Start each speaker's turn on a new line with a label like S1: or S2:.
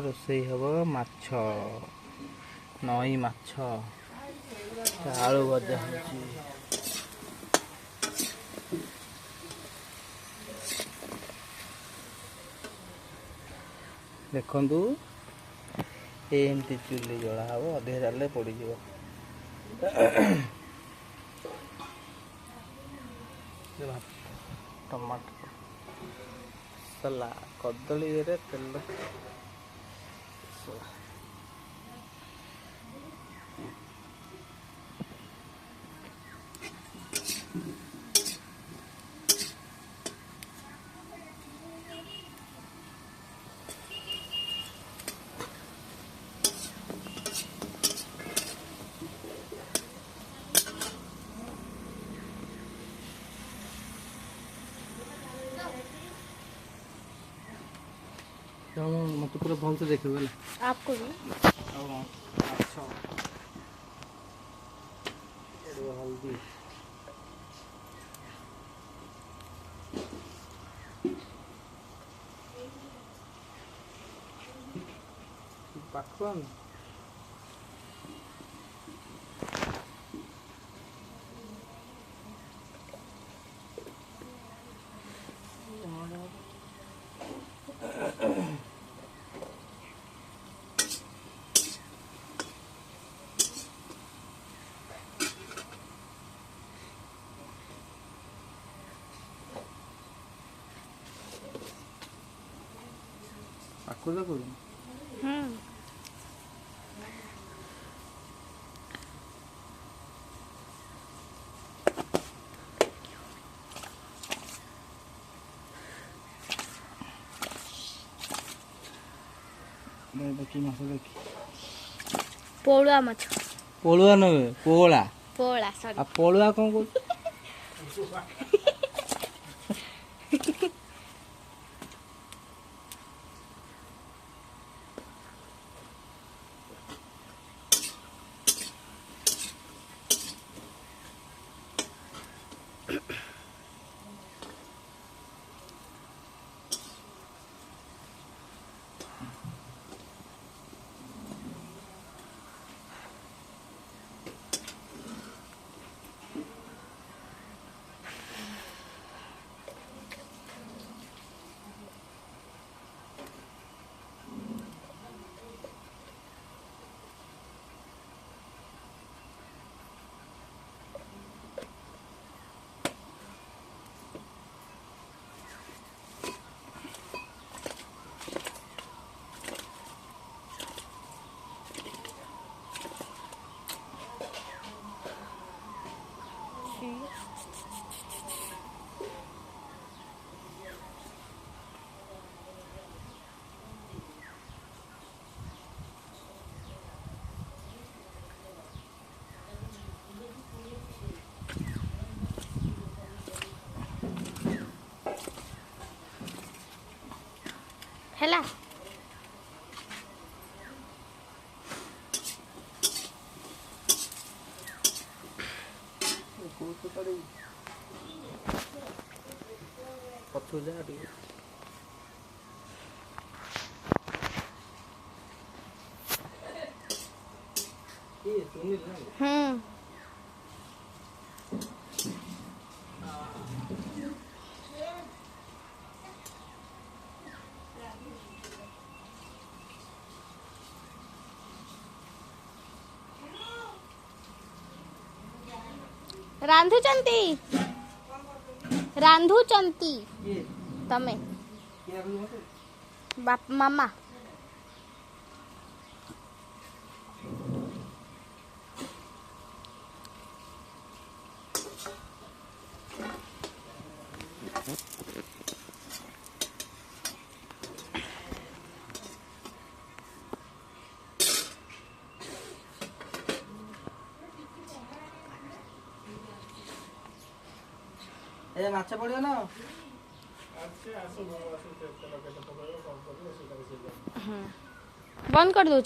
S1: ରୋଷେଇ ହବ ମାଛ ନଈ ମାଛ ଆଳୁ ଭଜା ହେଉଛି। ଦେଖନ୍ତୁ ଏମିତି ଚୁଲି ଜଳା ହବ, ଅଧିକା ଜାଳିଲେ ପୋଡ଼ିଯିବ। ଟମାଟୋ ମସଲା କଦଳୀରେ ତେଲ मत पूरा भल से देखो आपको भी अच्छा हल्दी पाखुआन आकुला करू देखी माछ देखी
S2: पोळुआ माछ
S1: पोळुआ न पोळा
S2: पोळा सॉरी
S1: आ पोळुआ कोन को
S2: हैला
S1: पथु जा रे ये सुनील ना
S2: रांधुचंती तमे बाप मामा
S1: ए माछ पड़ियो ना
S2: बंद कर दूँ